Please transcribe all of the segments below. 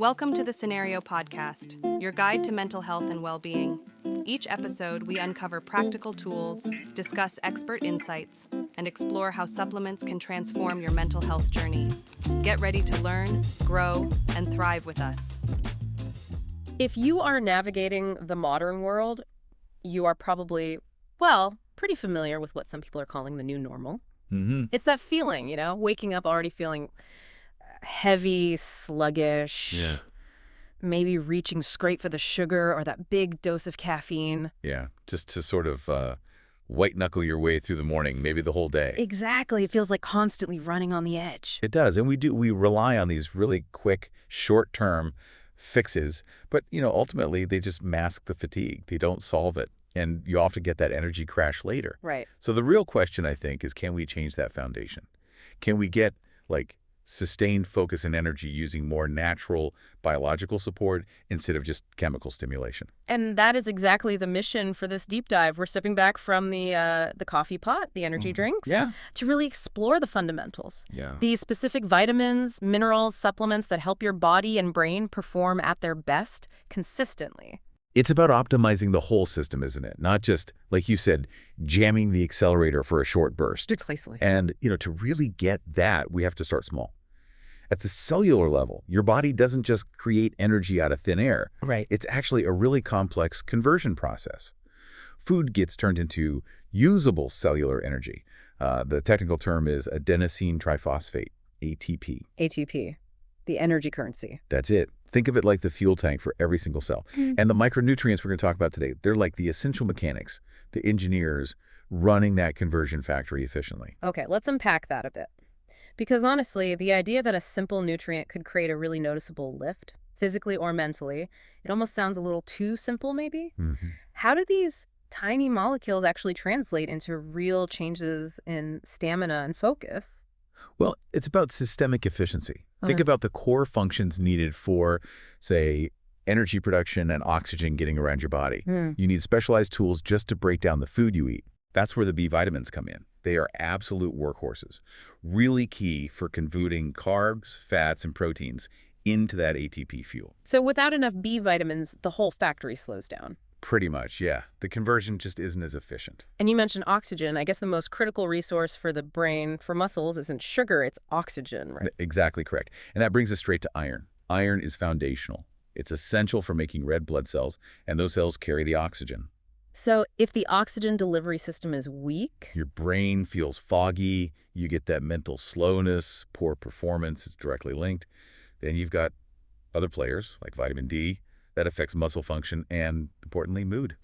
Welcome to the Scenario Podcast, your guide to mental health and well-being. Each episode, we uncover practical tools, discuss expert insights, and explore how supplements can transform your mental health journey. Get ready to learn, grow, and thrive with us. If you are navigating the modern world, you are probably, pretty familiar with what some people are calling the new normal. It's that feeling, waking up already feeling heavy, sluggish, maybe reaching straight for the sugar or that big dose of caffeine. Yeah, just to sort of white-knuckle your way through the morning, maybe the whole day. Exactly. It feels like constantly running on the edge. It does, and we rely on these really quick, short-term fixes, but, ultimately they just mask the fatigue. They don't solve it, and you often get that energy crash later. Right. So the real question, I think, is can we change that foundation? Can we get, sustained focus and energy using more natural biological support instead of just chemical stimulation? And that is exactly the mission for this deep dive. We're stepping back from the coffee pot, the energy drinks, to really explore the fundamentals. The specific vitamins, minerals, supplements that help your body and brain perform at their best consistently. It's about optimizing the whole system, isn't it? Not just, like you said, jamming the accelerator for a short burst. Precisely. And, to really get that, we have to start small. At the cellular level, your body doesn't just create energy out of thin air. Right. It's actually a really complex conversion process. Food gets turned into usable cellular energy. The technical term is adenosine triphosphate, ATP. ATP, the energy currency. That's it. Think of it like the fuel tank for every single cell. And the micronutrients we're going to talk about today, they're like the essential mechanics, the engineers running that conversion factory efficiently. Okay, let's unpack that a bit. Because honestly, the idea that a simple nutrient could create a really noticeable lift, physically or mentally, it almost sounds a little too simple maybe. How do these tiny molecules actually translate into real changes in stamina and focus? Well, it's about systemic efficiency. Think about the core functions needed for, say, energy production and oxygen getting around your body. You need specialized tools just to break down the food you eat. That's where the B vitamins come in. They are absolute workhorses, really key for converting carbs, fats, and proteins into that ATP fuel. So without enough B vitamins, the whole factory slows down. Pretty much, yeah. The conversion just isn't as efficient. And you mentioned oxygen. I guess the most critical resource for the brain, for muscles, isn't sugar, it's oxygen, right? Exactly correct. And that brings us straight to iron. Iron is foundational. It's essential for making red blood cells, and those cells carry the oxygen. So if the oxygen delivery system is weak... Your brain feels foggy, you get that mental slowness, poor performance, it's directly linked. Then you've got other players, like vitamin D, that affects muscle function and, importantly, mood.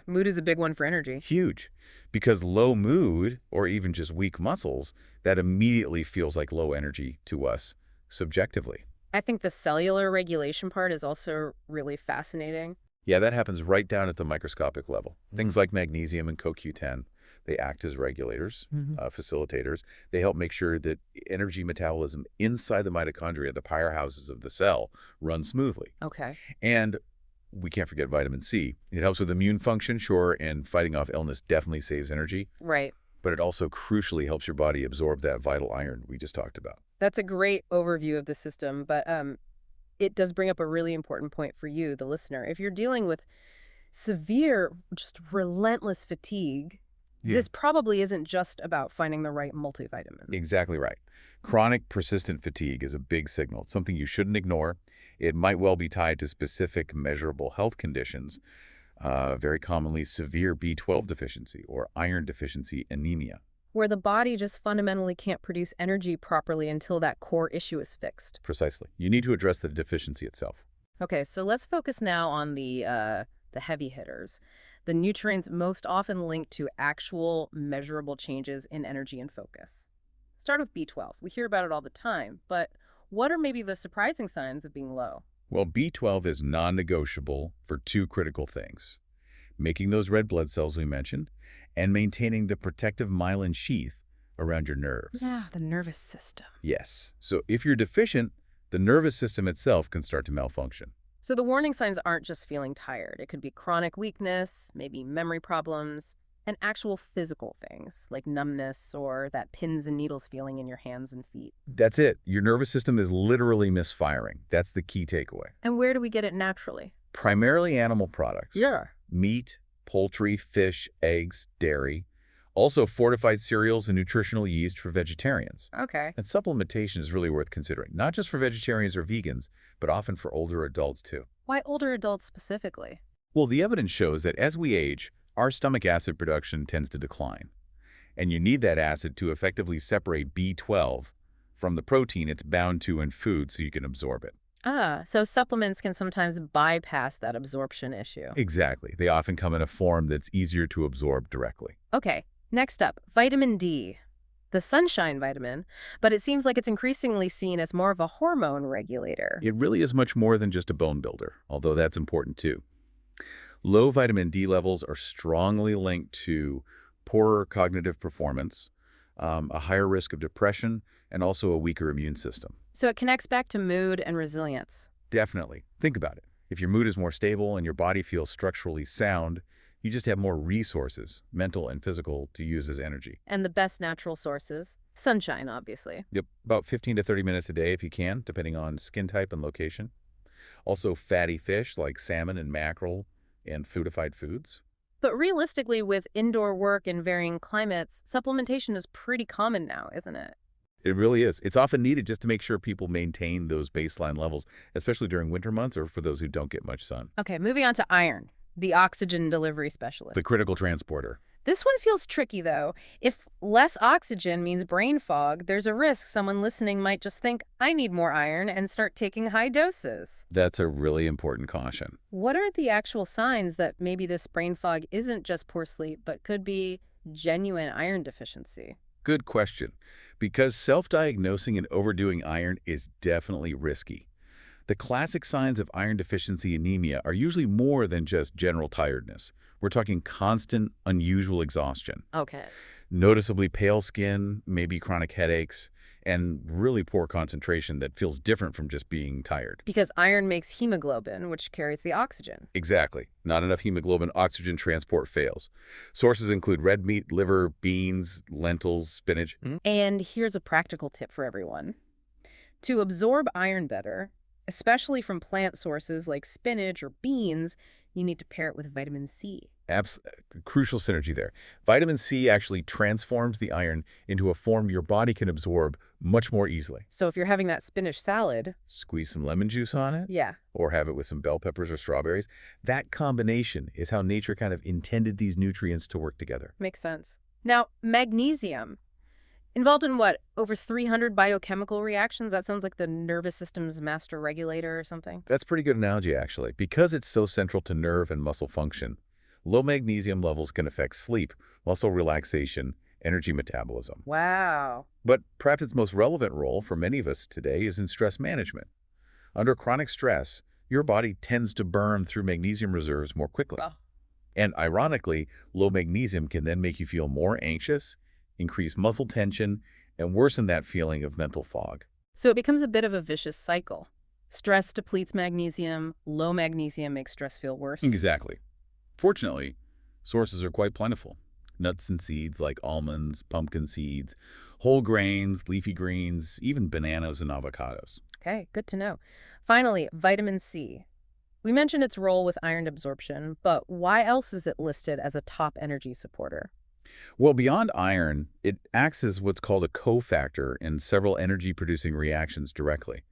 Mood is a big one for energy. Huge. Because low mood, or even just weak muscles, that immediately feels like low energy to us, subjectively. I think the cellular regulation part is also really fascinating. Yeah, that happens right down at the microscopic level. Things like magnesium and CoQ10, they act as regulators, facilitators. They help make sure that energy metabolism inside the mitochondria, the powerhouses of the cell, run smoothly. Okay. And we can't forget vitamin C. It helps with immune function, sure, and fighting off illness definitely saves energy. Right. But it also crucially helps your body absorb that vital iron we just talked about. That's a great overview of the system, but it does bring up a really important point for you, the listener. If you're dealing with severe, just relentless fatigue, this probably isn't just about finding the right multivitamin. Exactly right. Chronic persistent fatigue is a big signal. It's something you shouldn't ignore. It might well be tied to specific measurable health conditions, very commonly severe B12 deficiency or iron deficiency anemia, where the body just fundamentally can't produce energy properly until that core issue is fixed. Precisely. You need to address the deficiency itself. Okay, so let's focus now on the heavy hitters, the nutrients most often linked to actual measurable changes in energy and focus. Start with B12. We hear about it all the time, but what are maybe the surprising signs of being low? Well, B12 is non-negotiable for two critical things: making those red blood cells we mentioned, and maintaining the protective myelin sheath around your nerves. Yeah, the nervous system. Yes. So if you're deficient, the nervous system itself can start to malfunction. So the warning signs aren't just feeling tired. It could be chronic weakness, maybe memory problems, and actual physical things like numbness or that pins and needles feeling in your hands and feet. That's it. Your nervous system is literally misfiring. That's the key takeaway. And where do we get it naturally? Primarily animal products. Yeah. Meat, poultry, fish, eggs, dairy. Also fortified cereals and nutritional yeast for vegetarians. Okay. And supplementation is really worth considering, not just for vegetarians or vegans, but often for older adults too. Why older adults specifically? Well, the evidence shows that as we age, our stomach acid production tends to decline. And you need that acid to effectively separate B12 from the protein it's bound to in food so you can absorb it. So supplements can sometimes bypass that absorption issue. Exactly. They often come in a form that's easier to absorb directly. Okay, next up, vitamin D. The sunshine vitamin, but it seems like it's increasingly seen as more of a hormone regulator. It really is much more than just a bone builder, although that's important too. Low vitamin D levels are strongly linked to poorer cognitive performance, a higher risk of depression, and also a weaker immune system. So it connects back to mood and resilience. Definitely. Think about it. If your mood is more stable and your body feels structurally sound, you just have more resources, mental and physical, to use as energy. And the best natural sources? Sunshine, obviously. Yep, about 15 to 30 minutes a day if you can, depending on skin type and location. Also fatty fish like salmon and mackerel and foodified foods. But realistically, with indoor work in varying climates, supplementation is pretty common now, isn't it? It really is. It's often needed just to make sure people maintain those baseline levels, especially during winter months or for those who don't get much sun. Okay, moving on to iron, the oxygen delivery specialist. The critical transporter. This one feels tricky, though. If less oxygen means brain fog, there's a risk someone listening might just think, I need more iron, and start taking high doses. That's a really important caution. What are the actual signs that maybe this brain fog isn't just poor sleep, but could be genuine iron deficiency? Good question, because self-diagnosing and overdoing iron is definitely risky. The classic signs of iron deficiency anemia are usually more than just general tiredness. We're talking constant, unusual exhaustion. Okay. Noticeably pale skin, maybe chronic headaches, and really poor concentration that feels different from just being tired. Because iron makes hemoglobin, which carries the oxygen. Exactly. Not enough hemoglobin, oxygen transport fails. Sources include red meat, liver, beans, lentils, spinach. And here's a practical tip for everyone. To absorb iron better, especially from plant sources like spinach or beans, you need to pair it with vitamin C. Crucial synergy there. Vitamin C actually transforms the iron into a form your body can absorb much more easily. So if you're having that spinach salad, Squeeze some lemon juice on it, yeah, or have it with some bell peppers or strawberries. That combination is how nature kind of intended these nutrients to work together. makes sense. Now, magnesium. Involved in what, over 300 biochemical reactions? That sounds like the nervous system's master regulator or something. That's a pretty good analogy, actually. Because it's so central to nerve and muscle function, low magnesium levels can affect sleep, muscle relaxation, energy metabolism. Wow. But perhaps its most relevant role for many of us today is in stress management. Under chronic stress, your body tends to burn through magnesium reserves more quickly. Oh. And ironically, low magnesium can then make you feel more anxious, increase muscle tension, and worsen that feeling of mental fog. So it becomes a bit of a vicious cycle. Stress depletes magnesium, low magnesium makes stress feel worse. Exactly. Fortunately, sources are quite plentiful. Nuts and seeds like almonds, pumpkin seeds, whole grains, leafy greens, even bananas and avocados. Okay, good to know. Finally, vitamin C. We mentioned its role with iron absorption, but why else is it listed as a top energy supporter? Well, beyond iron, it acts as what's called a cofactor in several energy-producing reactions directly.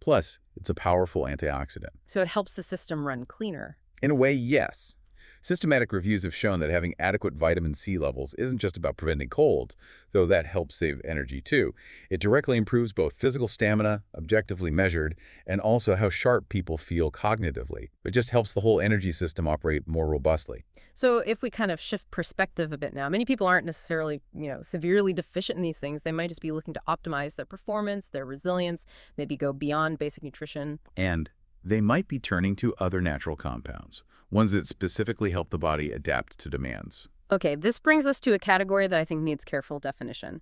Plus, it's a powerful antioxidant. So it helps the system run cleaner. In a way, yes. Systematic reviews have shown that having adequate vitamin C levels isn't just about preventing colds, though that helps save energy too. It directly improves both physical stamina, objectively measured, and also how sharp people feel cognitively. It just helps the whole energy system operate more robustly. So if we kind of shift perspective a bit now, many people aren't necessarily, severely deficient in these things. They might just be looking to optimize their performance, their resilience, maybe go beyond basic nutrition. And they might be turning to other natural compounds, ones that specifically help the body adapt to demands. Okay, this brings us to a category that I think needs careful definition.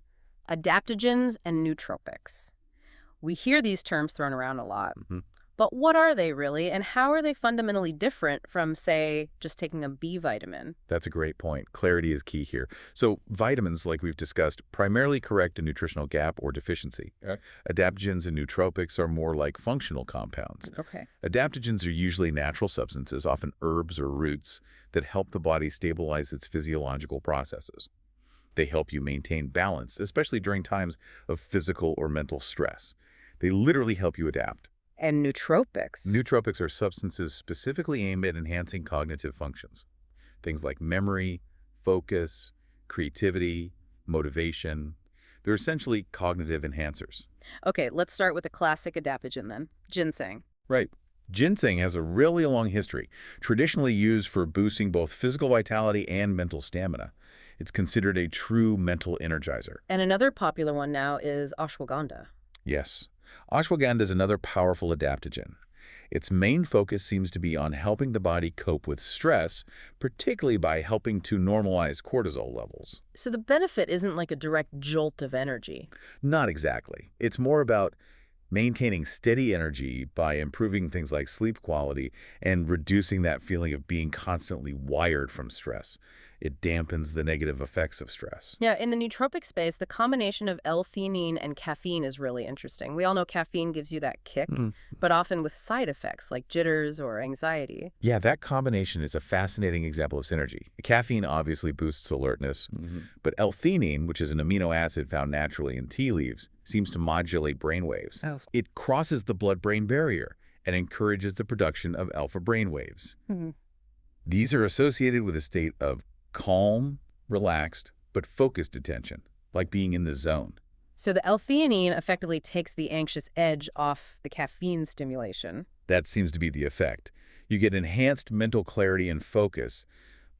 Adaptogens and nootropics. We hear these terms thrown around a lot. But what are they really, and how are they fundamentally different from, say, just taking a B vitamin? That's a great point. Clarity is key here. So vitamins, like we've discussed, primarily correct a nutritional gap or deficiency. Adaptogens and nootropics are more like functional compounds. Okay. Adaptogens are usually natural substances, often herbs or roots, that help the body stabilize its physiological processes. They help you maintain balance, especially during times of physical or mental stress. They literally help you adapt. And nootropics? Nootropics are substances specifically aimed at enhancing cognitive functions. Things like memory, focus, creativity, motivation. They're essentially cognitive enhancers. Okay, let's start with a classic adaptogen then. Ginseng. Right. Ginseng has a really long history, traditionally used for boosting both physical vitality and mental stamina. It's considered a true mental energizer. And another popular one now is ashwagandha. Yes. Ashwagandha is another powerful adaptogen. Its main focus seems to be on helping the body cope with stress, particularly by helping to normalize cortisol levels. So the benefit isn't like a direct jolt of energy. Not exactly. It's more about maintaining steady energy by improving things like sleep quality and reducing that feeling of being constantly wired from stress. It dampens the negative effects of stress. Yeah, in the nootropic space, the combination of L-theanine and caffeine is really interesting. We all know caffeine gives you that kick, but often with side effects like jitters or anxiety. Yeah, that combination is a fascinating example of synergy. Caffeine obviously boosts alertness, but L-theanine, which is an amino acid found naturally in tea leaves, seems to modulate brain waves. It crosses the blood-brain barrier and encourages the production of alpha brain waves. These are associated with a state of calm, relaxed, but focused attention, like being in the zone. So the L-theanine effectively takes the anxious edge off the caffeine stimulation. That seems to be the effect. You get enhanced mental clarity and focus,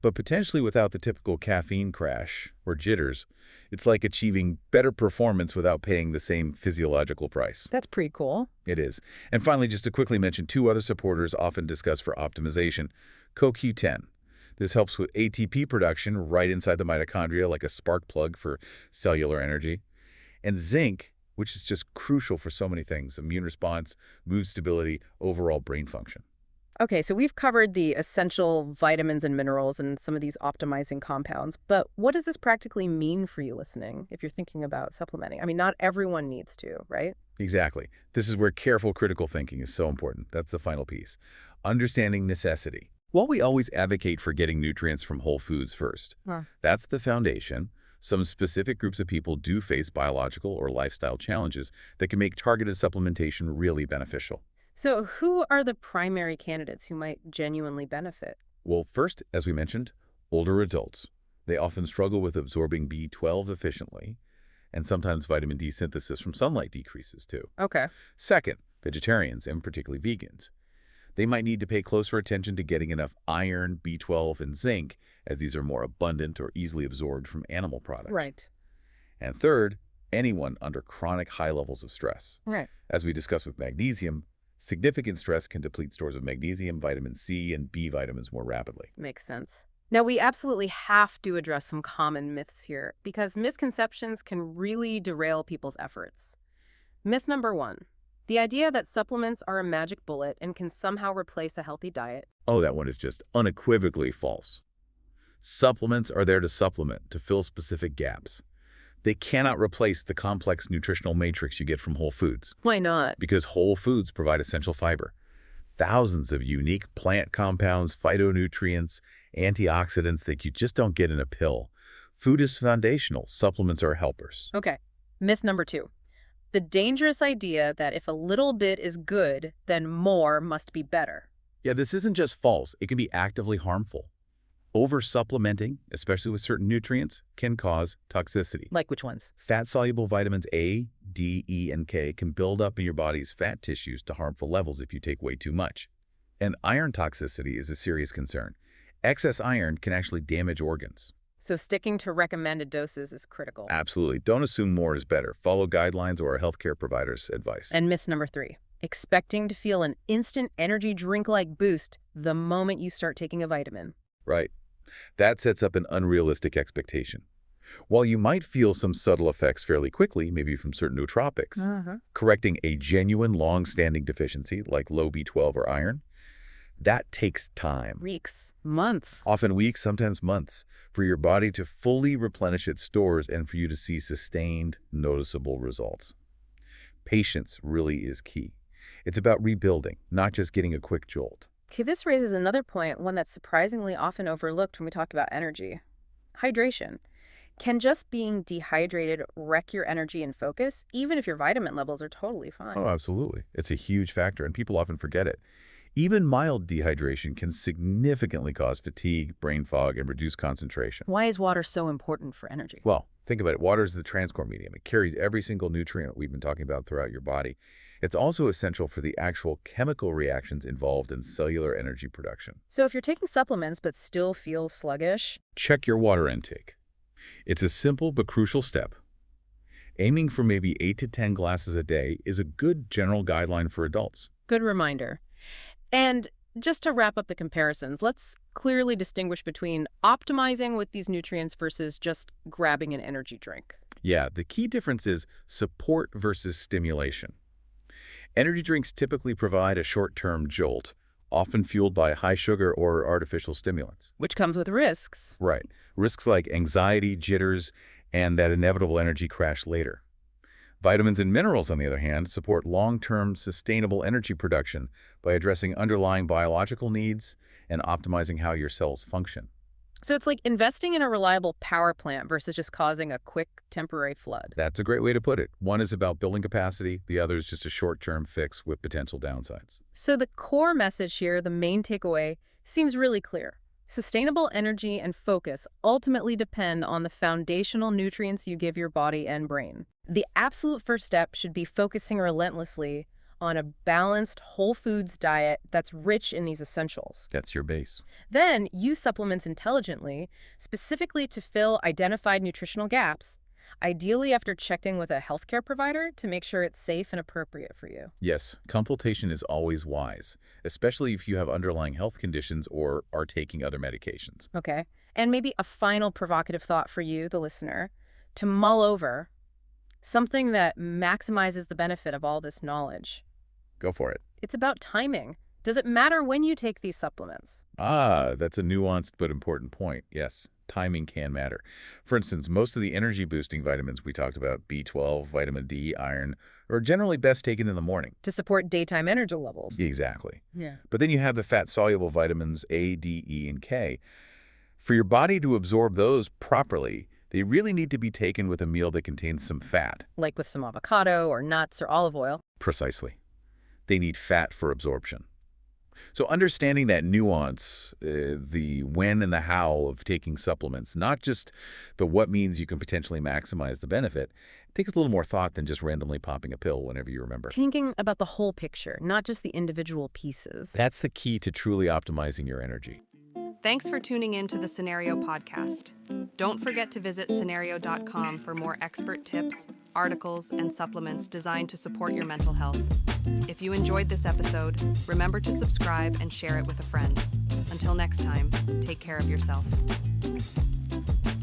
but potentially without the typical caffeine crash or jitters. It's like achieving better performance without paying the same physiological price. That's pretty cool. It is. And finally, just to quickly mention two other supporters often discussed for optimization. CoQ10. This helps with ATP production right inside the mitochondria, like a spark plug for cellular energy. And zinc, which is just crucial for so many things: immune response, mood stability, overall brain function. Okay, so we've covered the essential vitamins and minerals and some of these optimizing compounds, but what does this practically mean for you listening if you're thinking about supplementing? I mean, not everyone needs to, right? Exactly. This is where careful critical thinking is so important. That's the final piece. Understanding necessity. While we always advocate for getting nutrients from whole foods first, that's the foundation. Some specific groups of people do face biological or lifestyle challenges that can make targeted supplementation really beneficial. So who are the primary candidates who might genuinely benefit? Well, first, as we mentioned, older adults. They often struggle with absorbing B12 efficiently, and sometimes vitamin D synthesis from sunlight decreases too. Okay. Second, vegetarians, and particularly vegans. They might need to pay closer attention to getting enough iron, B12, and zinc, as these are more abundant or easily absorbed from animal products. Right. And third, anyone under chronic high levels of stress. Right. As we discussed with magnesium, significant stress can deplete stores of magnesium, vitamin C, and B vitamins more rapidly. Makes sense. Now, we absolutely have to address some common myths here because misconceptions can really derail people's efforts. Myth number 1. The idea that supplements are a magic bullet and can somehow replace a healthy diet. Oh, that one is just unequivocally false. Supplements are there to supplement, to fill specific gaps. They cannot replace the complex nutritional matrix you get from whole foods. Why not? Because whole foods provide essential fiber. Thousands of unique plant compounds, phytonutrients, antioxidants that you just don't get in a pill. Food is foundational. Supplements are helpers. Okay. Myth number 2. The dangerous idea that if a little bit is good, then more must be better. Yeah, this isn't just false. It can be actively harmful. Over-supplementing, especially with certain nutrients, can cause toxicity. Like which ones? Fat-soluble vitamins A, D, E, and K can build up in your body's fat tissues to harmful levels if you take way too much. And iron toxicity is a serious concern. Excess iron can actually damage organs. So sticking to recommended doses is critical. Absolutely. Don't assume more is better. Follow guidelines or a healthcare provider's advice. And myth number 3. Expecting to feel an instant energy drink-like boost the moment you start taking a vitamin. Right. That sets up an unrealistic expectation. While you might feel some subtle effects fairly quickly, maybe from certain nootropics, correcting a genuine long-standing deficiency like low B12 or iron, that takes time. Weeks, months. Often weeks, sometimes months, for your body to fully replenish its stores and for you to see sustained, noticeable results. Patience really is key. It's about rebuilding, not just getting a quick jolt. Okay, this raises another point, one that's surprisingly often overlooked when we talk about energy. Hydration. Can just being dehydrated wreck your energy and focus, even if your vitamin levels are totally fine? Oh, absolutely. It's a huge factor, and people often forget it. Even mild dehydration can significantly cause fatigue, brain fog, and reduce concentration. Why is water so important for energy? Well, think about it. Water is the transport medium. It carries every single nutrient we've been talking about throughout your body. It's also essential for the actual chemical reactions involved in cellular energy production. So if you're taking supplements but still feel sluggish? Check your water intake. It's a simple but crucial step. Aiming for maybe 8 to 10 glasses a day is a good general guideline for adults. Good reminder. And just to wrap up the comparisons, let's clearly distinguish between optimizing with these nutrients versus just grabbing an energy drink. Yeah, the key difference is support versus stimulation. Energy drinks typically provide a short-term jolt, often fueled by high sugar or artificial stimulants. Which comes with risks. Right. Risks like anxiety, jitters, and that inevitable energy crash later. Vitamins and minerals, on the other hand, support long-term sustainable energy production by addressing underlying biological needs and optimizing how your cells function. So it's like investing in a reliable power plant versus just causing a quick temporary flood. That's a great way to put it. One is about building capacity, the other is just a short-term fix with potential downsides. So the core message here, the main takeaway, seems really clear. Sustainable energy and focus ultimately depend on the foundational nutrients you give your body and brain. The absolute first step should be focusing relentlessly on a balanced whole foods diet that's rich in these essentials. That's your base. Then use supplements intelligently, specifically to fill identified nutritional gaps, ideally after checking with a healthcare provider to make sure it's safe and appropriate for you. Yes, consultation is always wise, especially if you have underlying health conditions or are taking other medications. Okay. And maybe a final provocative thought for you, the listener, to mull over something that maximizes the benefit of all this knowledge. Go for it. It's about timing. Does it matter when you take these supplements? Ah, that's a nuanced but important point. Yes, timing can matter. For instance, most of the energy-boosting vitamins we talked about, B12, vitamin D, iron, are generally best taken in the morning. To support daytime energy levels. Exactly. Yeah. But then you have the fat-soluble vitamins A, D, E, and K. For your body to absorb those properly, they really need to be taken with a meal that contains some fat. Like with some avocado or nuts or olive oil. Precisely. They need fat for absorption. So understanding that nuance, the when and the how of taking supplements, not just the what means you can potentially maximize the benefit, takes a little more thought than just randomly popping a pill whenever you remember. Thinking about the whole picture, not just the individual pieces. That's the key to truly optimizing your energy. Thanks for tuning in to the Scenario Podcast. Don't forget to visit scenario.com for more expert tips, articles, and supplements designed to support your mental health. If you enjoyed this episode, remember to subscribe and share it with a friend. Until next time, take care of yourself.